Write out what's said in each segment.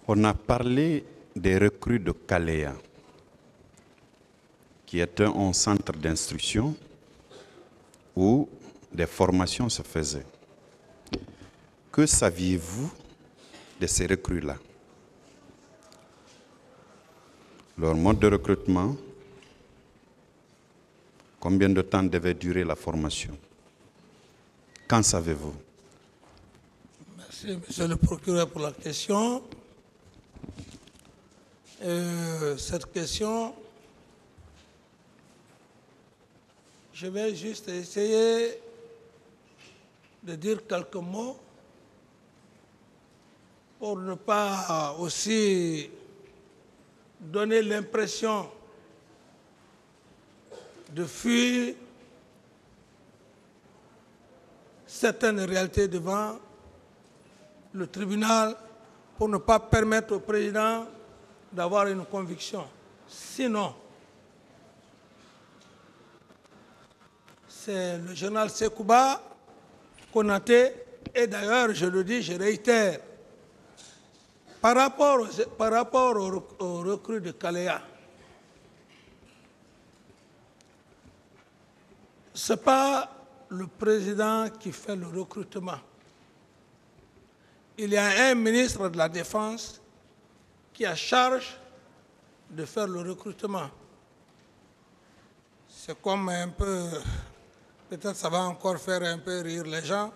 On a parlé des recrues de Kalea, qui est un centre d'instruction où des formations se faisaient. Que saviez-vous de ces recrues-là? Leur mode de recrutement, combien de temps devait durer la formation? Qu'en savez-vous? Merci, monsieur le procureur, pour la question. Cette question, je vais juste essayer de dire quelques mots pour ne pas aussi donner l'impression de fuir certaines réalités devant le tribunal pour ne pas permettre au président d'avoir une conviction. Sinon, c'est le journal Sekouba, Konaté, et d'ailleurs, je le dis, je réitère, par rapport aux recrues de Kalea, ce n'est pas le président qui fait le recrutement. Il y a un ministre de la Défense qui a charge de faire le recrutement. C'est comme un peu, peut-être ça va encore faire un peu rire les gens,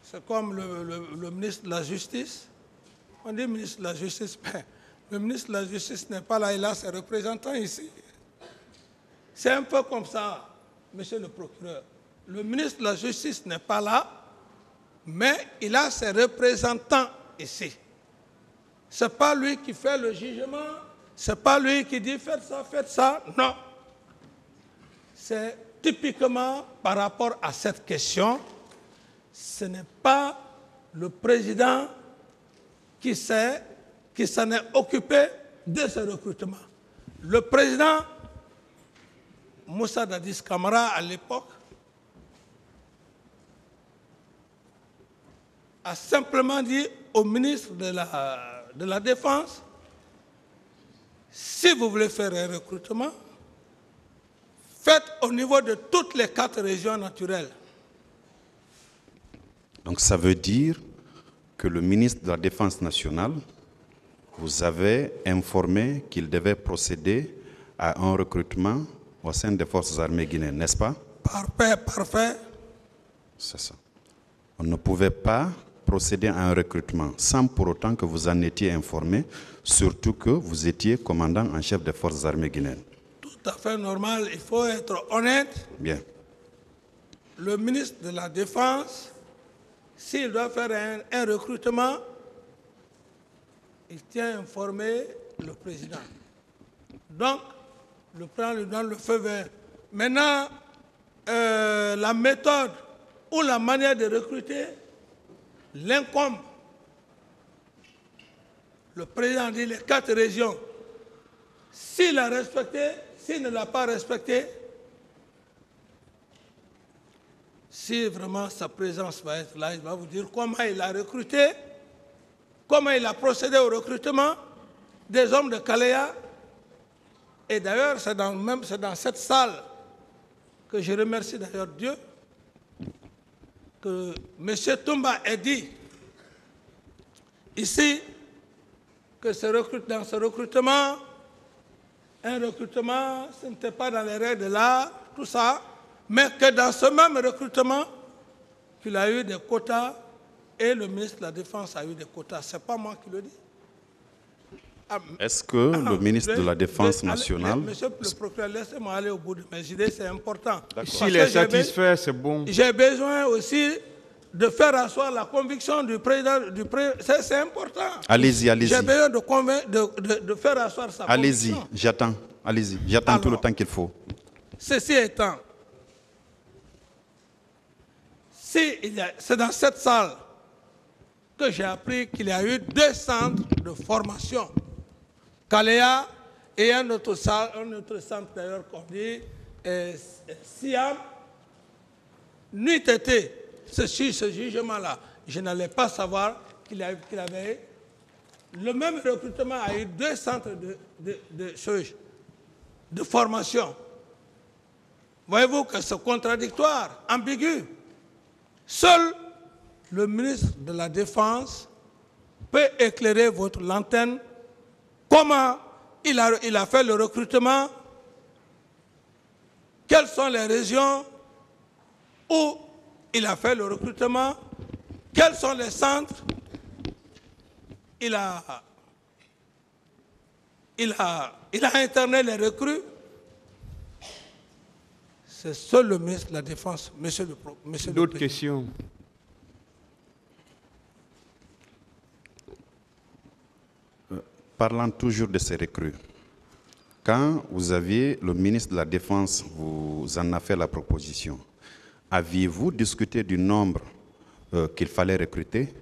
c'est comme le ministre de la Justice. On dit ministre de la Justice, mais le ministre de la Justice n'est pas là, il a ses représentants ici. C'est un peu comme ça, monsieur le procureur. Le ministre de la Justice n'est pas là, mais il a ses représentants ici. Ce n'est pas lui qui fait le jugement, ce n'est pas lui qui dit faites ça, non. C'est typiquement par rapport à cette question, ce n'est pas le président qui s'en est occupé de ce recrutement. Le président Moussa Dadis Camara, à l'époque, a simplement dit au ministre de la Défense, si vous voulez faire un recrutement, faites au niveau de toutes les 4 régions naturelles. Donc ça veut dire que le ministre de la Défense nationale vous avait informé qu'il devait procéder à un recrutement au sein des forces armées guinéennes, n'est-ce pas? Parfait. C'est ça. On ne pouvait pas procéder à un recrutement sans pour autant que vous en étiez informé, surtout que vous étiez commandant en chef des forces armées guinéennes. Tout à fait normal, il faut être honnête. Bien. Le ministre de la Défense, s'il doit faire un recrutement, il tient à informer le président. Donc, le président lui donne le feu vert. Maintenant, la méthode ou la manière de recruter l'incombe. Le président dit les 4 régions. S'il a respecté, s'il ne l'a pas respecté, si vraiment sa présence va être là, il va vous dire comment il a recruté, comment il a procédé au recrutement des hommes de Kalea. Et d'ailleurs, c'est dans cette salle que je remercie d'ailleurs Dieu, que M. Toumba ait dit ici que dans ce recrutement, un recrutement, ce n'était pas dans les règles de l'art, tout ça, mais que dans ce même recrutement, qu'il a eu des quotas et le ministre de la Défense a eu des quotas. Ce n'est pas moi qui le dis. Est-ce que le ministre de la Défense nationale... Monsieur le procureur, laissez-moi aller au bout de mes idées, c'est important. S'il est satisfait, c'est bon. J'ai besoin aussi de faire asseoir la conviction du président. C'est important. Allez-y. J'ai besoin de faire asseoir sa conviction. Allez-y, j'attends. Allez-y, j'attends tout le temps qu'il faut. Ceci étant, c'est dans cette salle que j'ai appris qu'il y a eu 2 centres de formation. Kalea et un autre centre d'ailleurs qu'on dit Siam. N'eût été ce jugement-là, je n'allais pas savoir qu'il avait le même recrutement a eu 2 centres de formation. Voyez-vous que c'est contradictoire, ambigu. Seul le ministre de la Défense peut éclairer votre lanterne. Comment il a fait le recrutement? Quelles sont les régions où il a fait le recrutement? Quels sont les centres? Il a interné les recrues. C'est seul le ministre de la Défense, monsieur le Président. D'autres questions? Parlant toujours de ces recrues, quand vous aviez le ministre de la Défense, vous en a fait la proposition, aviez-vous discuté du nombre qu'il fallait recruter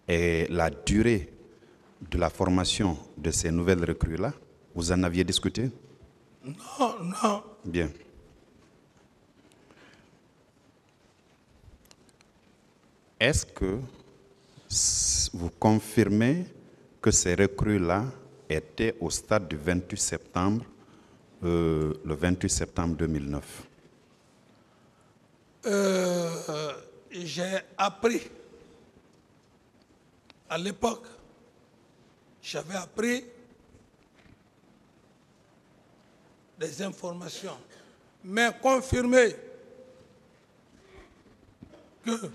et la durée de la formation de ces nouvelles recrues-là? Vous en aviez discuté? Non, non. Bien. Est-ce que vous confirmez que ces recrues-là étaient au stade du 28 septembre, le 28 septembre 2009? J'ai appris, à l'époque, j'avais appris des informations, mais confirmé que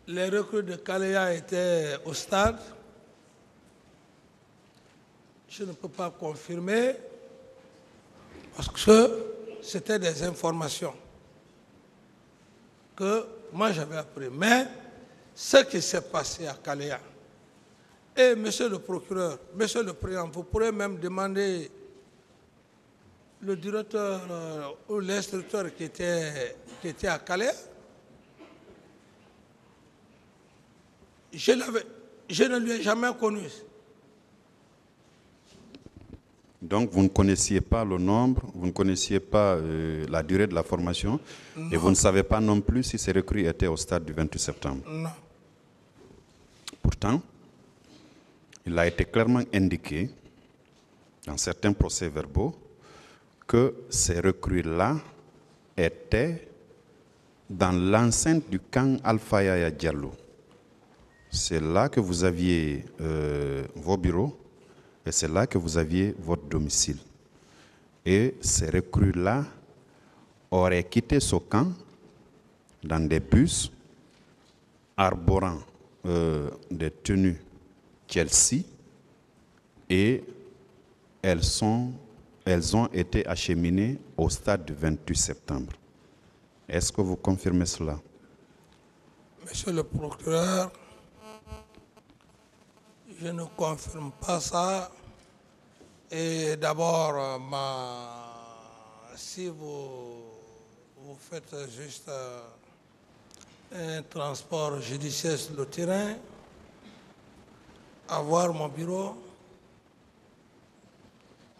les recrues de Kalea étaient au stade. Je ne peux pas confirmer parce que c'était des informations que moi j'avais appris. Mais ce qui s'est passé à Kalea, et monsieur le procureur, monsieur le président, vous pourrez même demander le directeur ou l'instructeur qui était à Kalea. Je ne lui ai jamais connu. Donc vous ne connaissiez pas le nombre, vous ne connaissiez pas la durée de la formation, non. Et vous ne savez pas non plus si ces recrues étaient au stade du 28 septembre. Non. Pourtant, il a été clairement indiqué dans certains procès-verbaux que ces recrues-là étaient dans l'enceinte du camp Alpha Yaya Diallo. C'est là que vous aviez vos bureaux et c'est là que vous aviez votre domicile. Et ces recrues-là auraient quitté ce camp dans des bus arborant des tenues Chelsea et elles ont été acheminées au stade du 28 septembre. Est-ce que vous confirmez cela? Monsieur le procureur, je ne confirme pas ça. Et d'abord, si vous faites juste un transport judiciaire sur le terrain, avoir mon bureau,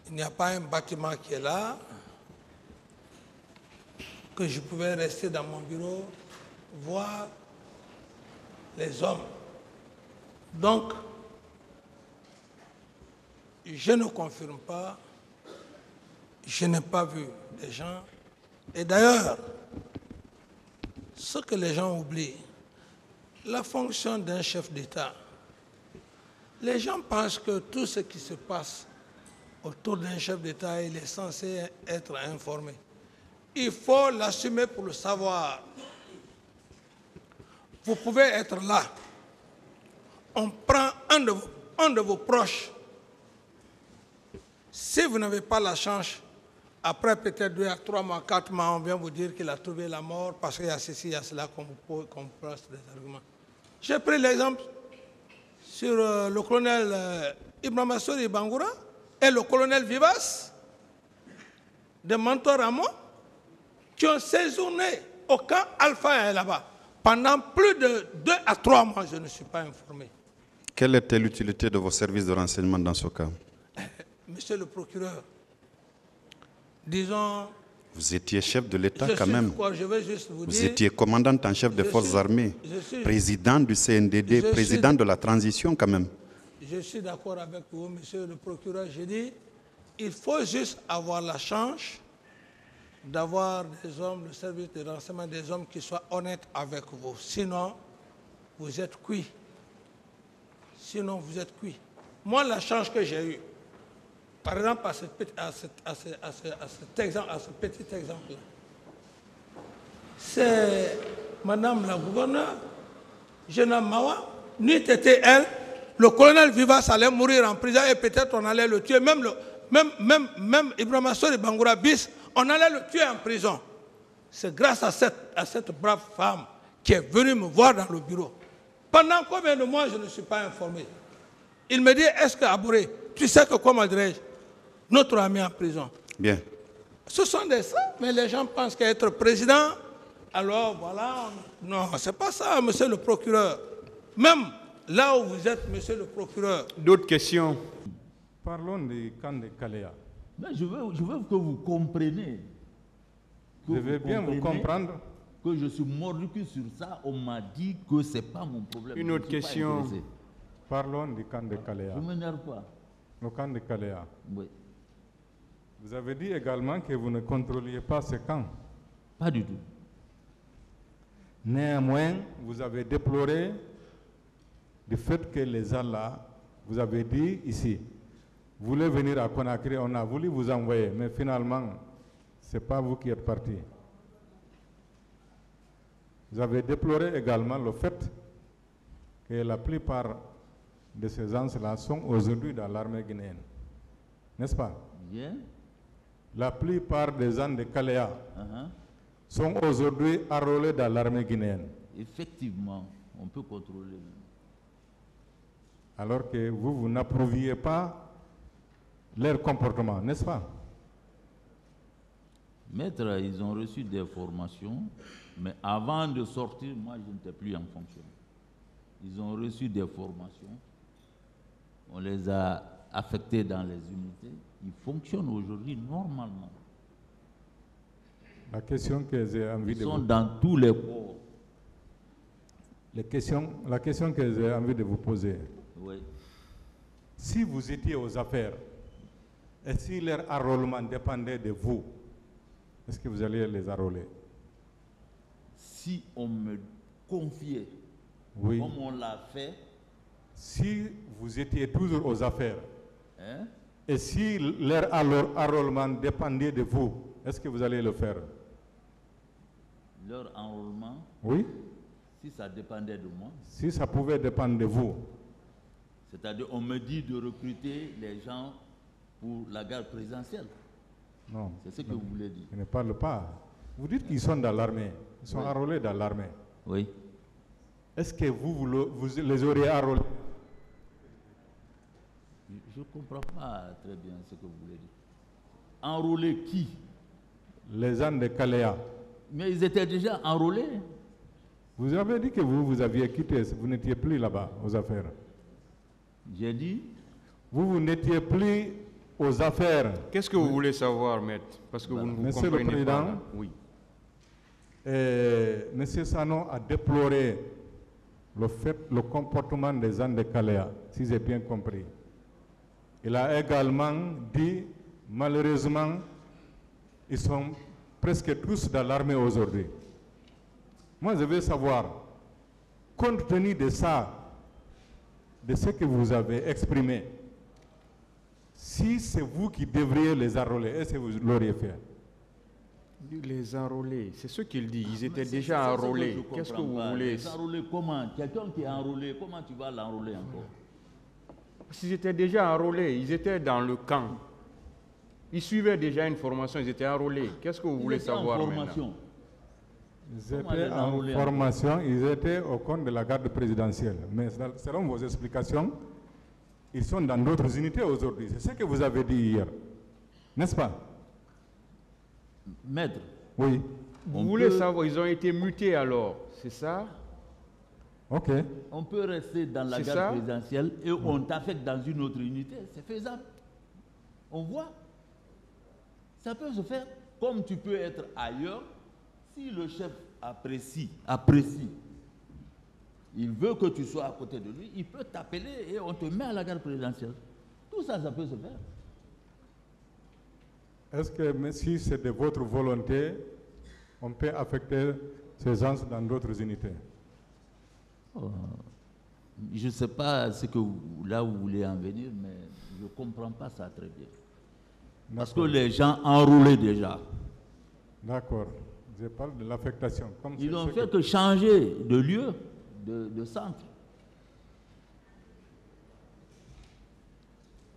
il n'y a pas un bâtiment qui est là, que je pouvais rester dans mon bureau, voir les hommes. Donc, je ne confirme pas, je n'ai pas vu des gens. Et d'ailleurs, ce que les gens oublient, la fonction d'un chef d'État, les gens pensent que tout ce qui se passe autour d'un chef d'État, il est censé être informé. Il faut l'assumer pour le savoir. Vous pouvez être là. On prend un de vos proches. Si vous n'avez pas la chance, après peut-être 2 à 3 mois, 4 mois, on vient vous dire qu'il a trouvé la mort parce qu'il y a ceci, il y a cela, qu'on place des arguments. J'ai pris l'exemple sur le colonel Ibrahima Sori Bangoura et le colonel Vivas de Manto-Ramo qui ont séjourné au camp Alpha là-bas. Pendant plus de 2 à 3 mois, je ne suis pas informé. Quelle était l'utilité de vos services de renseignement dans ce cas? Monsieur le procureur, disons Vous étiez chef de l'État Je quand suis même. quoi, je vais juste vous Vous dire. étiez commandant en chef des forces armées, président du CNDD, président de la transition quand même. Je suis d'accord avec vous, monsieur le procureur. J'ai dit, il faut juste avoir la chance d'avoir des hommes, le service de renseignement, des hommes qui soient honnêtes avec vous. Sinon, vous êtes cuit. Sinon, vous êtes cuit. Moi, la chance que j'ai eue, par exemple, à cet petit exemple-là, c'est Madame la gouverneure, Jeanne Mawa, n'eût été elle, le colonel Vivas allait mourir en prison et peut-être on allait le tuer. Même Ibrahima Sori Bangoura bis, on allait le tuer en prison. C'est grâce à cette brave femme qui est venue me voir dans le bureau. Pendant combien de mois je ne suis pas informé? Il me dit, est-ce que Abouré, tu sais que comment dirais-je, notre ami en prison. Bien. Ce sont des ça, mais les gens pensent qu'être président, alors voilà, non, c'est pas ça, monsieur le procureur. Même là où vous êtes, monsieur le procureur. D'autres questions? Parlons du camp de Kalea. Je veux que vous compreniez. Je veux bien vous comprendre. Que je suis mordu sur ça, on m'a dit que ce n'est pas mon problème. Une autre question. Parlons du camp de Kalea. Je ne m'énerve pas. Le camp de Kalea. Oui. Vous avez dit également que vous ne contrôliez pas ce camp. Pas du tout. Néanmoins, vous avez déploré le fait que les Allah, vous avez dit ici, voulez venir à Conakry, on a voulu vous envoyer, mais finalement, ce n'est pas vous qui êtes parti. Vous avez déploré également le fait que la plupart de ces gens-là sont aujourd'hui dans l'armée guinéenne. N'est-ce pas? Bien. La plupart des gens de Kalea sont aujourd'hui enrôlés dans l'armée guinéenne. Effectivement, on peut contrôler. Alors que vous n'approuviez pas leur comportement, n'est-ce pas? Maître, ils ont reçu des formations, mais avant de sortir, moi, je n'étais plus en fonction. Ils ont reçu des formations, on les a affectés dans les unités, ils fonctionnent aujourd'hui normalement. La question que j'ai envie de vous... Ils sont dans tous les corps. La question que j'ai envie de vous poser. Oui. Si vous étiez aux affaires, et si leur enrôlement dépendait de vous, est-ce que vous alliez les enrôler? Si on me confiait, oui, comme on l'a fait... Si vous étiez toujours aux affaires, et si leur enrôlement dépendait de vous, est-ce que vous allez le faire? Leur enrôlement? Oui. Si ça dépendait de moi? Si ça pouvait dépendre de vous. C'est-à-dire, on me dit de recruter les gens pour la garde présidentielle. Non. C'est ce que vous voulez dire. Je ne parle pas. Vous dites qu'ils sont dans l'armée. Ils sont enrôlés dans l'armée. Oui. Est-ce que vous les auriez enrôlés? Je ne comprends pas très bien ce que vous voulez dire. Enrôler qui? Les gens de Kalea. Mais ils étaient déjà enrôlés. Vous avez dit que vous aviez quitté, vous n'étiez plus là-bas aux affaires. J'ai dit? Vous n'étiez plus aux affaires. Qu'est-ce que vous voulez savoir, maître? Parce que vous ne vous comprenez pas. Monsieur le Président, oui. Monsieur Sano a déploré le comportement des gens de Kalea, si j'ai bien compris. Il a également dit, malheureusement, ils sont presque tous dans l'armée aujourd'hui. Moi, je veux savoir, compte tenu de ça, de ce que vous avez exprimé, si c'est vous qui devriez les enrôler, est-ce que vous l'auriez fait? Les enrôler, c'est ce qu'il dit. Ils étaient déjà enrôlés. Qu'est-ce que vous voulez? Les enrôler comment? Quelqu'un qui est enrôlé, comment tu vas l'enrôler encore? Ils étaient déjà enrôlés, ils étaient dans le camp. Ils suivaient déjà une formation, ils étaient enrôlés. Qu'est-ce que vous voulez savoir maintenant? Ils étaient en formation, ils étaient au compte de la garde présidentielle. Mais selon vos explications, ils sont dans d'autres unités aujourd'hui. C'est ce que vous avez dit hier. N'est-ce pas? Maître. Oui. Vous voulez savoir, ils ont été mutés alors, c'est ça? Ok. On peut rester dans la garde présidentielle et on t'affecte dans une autre unité. C'est faisable. On voit. Ça peut se faire. comme tu peux être ailleurs, si le chef apprécie, il veut que tu sois à côté de lui, il peut t'appeler et on te met à la garde présidentielle. Tout ça, ça peut se faire. Est-ce que mais si c'est de votre volonté, on peut affecter ces gens dans d'autres unités? Je ne sais pas là où vous voulez en venir, mais je ne comprends pas ça très bien. Parce que les gens enrôlés déjà. D'accord. Je parle de l'affectation. Ils n'ont fait que changer de lieu, de centre.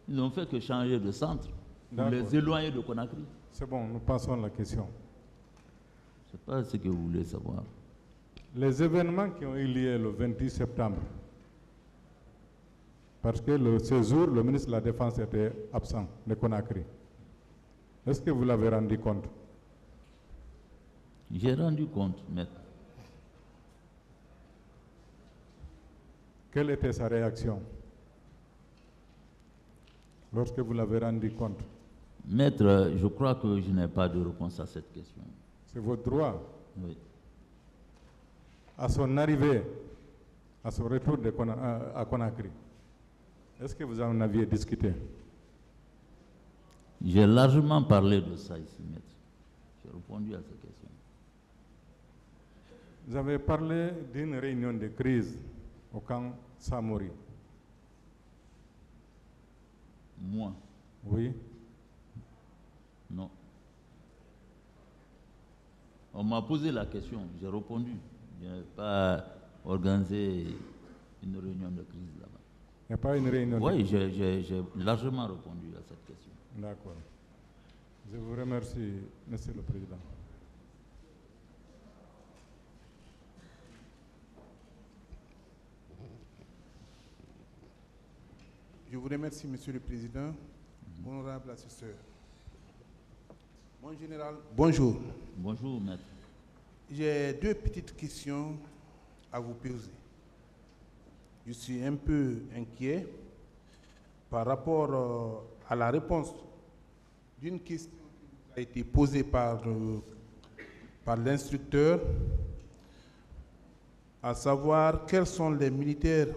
Ils n'ont fait que changer de centre pour les éloigner de Conakry. C'est bon, nous passons à la question. Je ne sais pas ce que vous voulez savoir. Les événements qui ont eu lieu le 28 septembre, parce que ce jour, le ministre de la Défense était absent de Conakry. Est-ce que vous l'avez rendu compte? J'ai rendu compte, maître. Quelle était sa réaction lorsque vous l'avez rendu compte? Maître, je crois que je n'ai pas de réponse à cette question. C'est votre droit. Oui. À son arrivée, à son retour à Conakry, est-ce que vous en aviez discuté? J'ai largement parlé de ça ici, maître. J'ai répondu à cette question. Vous avez parlé d'une réunion de crise au camp Samori. Moi? Oui. Non. On m'a posé la question, j'ai répondu. Je n'ai pas organisé une réunion de crise là-bas. Il n'y a pas une réunion de crise? Oui, j'ai largement répondu à cette question. D'accord. Je vous remercie, Monsieur le Président. Je vous remercie, Monsieur le Président. Honorable assesseur. Mon général, bonjour. Bonjour, maître. J'ai deux petites questions à vous poser. Je suis un peu inquiet par rapport à la réponse d'une question qui a été posée par l'instructeur, à savoir quels sont les militaires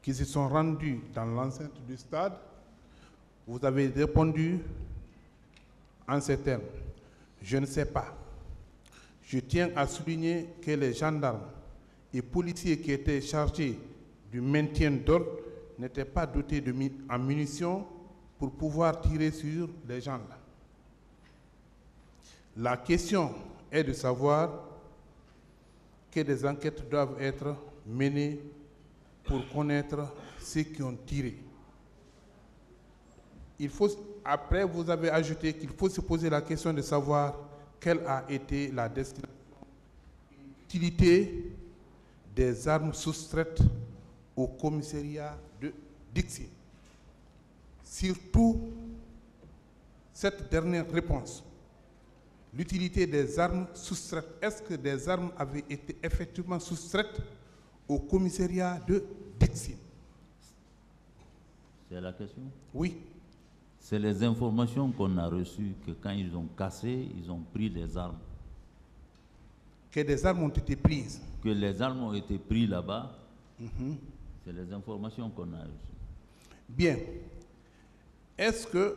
qui se sont rendus dans l'enceinte du stade. Vous avez répondu en ces termes: je ne sais pas. Je tiens à souligner que les gendarmes et policiers qui étaient chargés du maintien d'ordre n'étaient pas dotés en munitions pour pouvoir tirer sur les gens là. La question est de savoir que des enquêtes doivent être menées pour connaître ceux qui ont tiré. Après, vous avez ajouté qu'il faut se poser la question de savoir quelle a été la destination, l'utilité des armes soustraites au commissariat de Dixie. Surtout, cette dernière réponse, l'utilité des armes soustraites. Est-ce que des armes avaient été effectivement soustraites au commissariat de Dixie? C'est la question? Oui. C'est les informations qu'on a reçues que quand ils ont cassé, ils ont pris des armes. Que des armes ont été prises? Que les armes ont été prises là-bas. C'est les informations qu'on a reçues. Bien. Est-ce que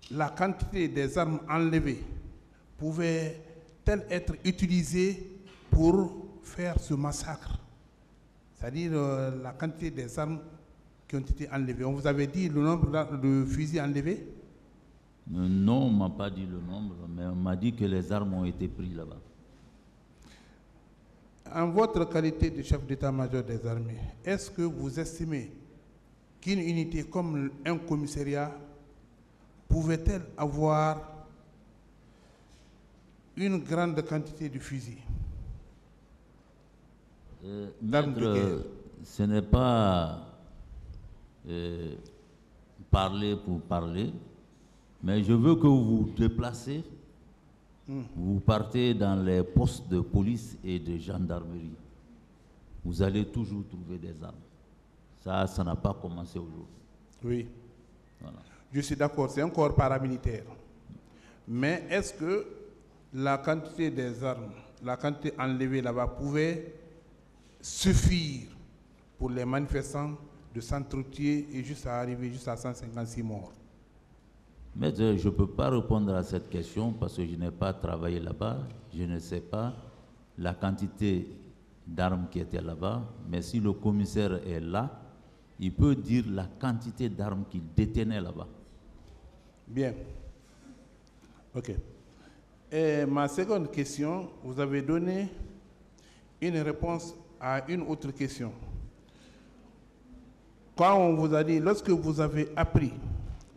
la quantité des armes enlevées pouvait-elle être utilisée pour faire ce massacre? C'est-à-dire la quantité des armes qui ont été enlevées. On vous avait dit le nombre de fusils enlevés? Non, on ne m'a pas dit le nombre, mais on m'a dit que les armes ont été prises là-bas. En votre qualité de chef d'état-major des armées, est-ce que vous estimez qu'une unité comme un commissariat pouvait-elle avoir une grande quantité de fusils? Maître, ce n'est pas parler pour parler, mais je veux que vous vous déplacez, vous partez dans les postes de police et de gendarmerie. Vous allez toujours trouver des armes. Ça n'a pas commencé aujourd'hui. Oui. Voilà. Je suis d'accord, c'est un corps paramilitaire. Mais est-ce que la quantité des armes, la quantité enlevée là-bas pouvait suffire pour les manifestants de s'entretuer et juste à arriver juste à 156 morts? Maître, je ne peux pas répondre à cette question parce que je n'ai pas travaillé là-bas. Je ne sais pas la quantité d'armes qui étaient là-bas. Mais si le commissaire est là, il peut dire la quantité d'armes qu'il détenait là-bas. Bien. OK. Et ma seconde question, vous avez donné une réponse à une autre question. Quand on vous a dit, lorsque vous avez appris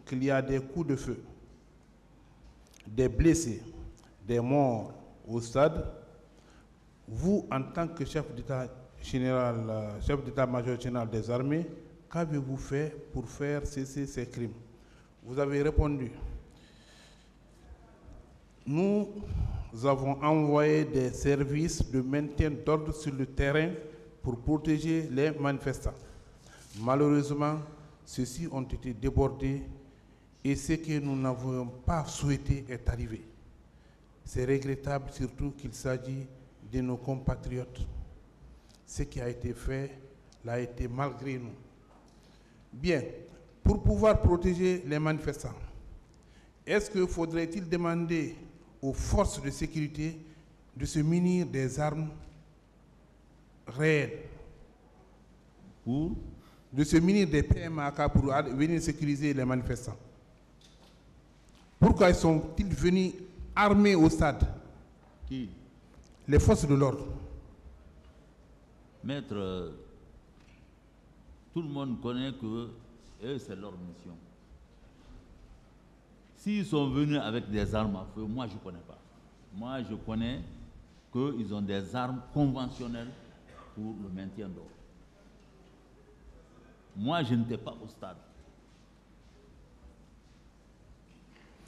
qu'il y a des coups de feu, des blessés, des morts au stade, vous, en tant que chef d'État général, chef d'État-major général des armées, qu'avez-vous fait pour faire cesser ces crimes? Vous avez répondu, nous avons envoyé des services de maintien d'ordre sur le terrain pour protéger les manifestants. Malheureusement, ceux-ci ont été débordés et ce que nous n'avions pas souhaité est arrivé. C'est regrettable surtout qu'il s'agit de nos compatriotes. Ce qui a été fait l'a été malgré nous. Bien, pour pouvoir protéger les manifestants, est-ce que faudrait-il demander aux forces de sécurité de se munir des armes réelles, de se munir des PMAK pour venir sécuriser les manifestants? Pourquoi sont-ils venus armés au stade? Qui? Les forces de l'ordre. Maître, tout le monde connaît que c'est leur mission. S'ils sont venus avec des armes à feu, moi je ne connais pas. Moi je connais qu'ils ont des armes conventionnelles pour le maintien d'ordre. Moi je n'étais pas au stade.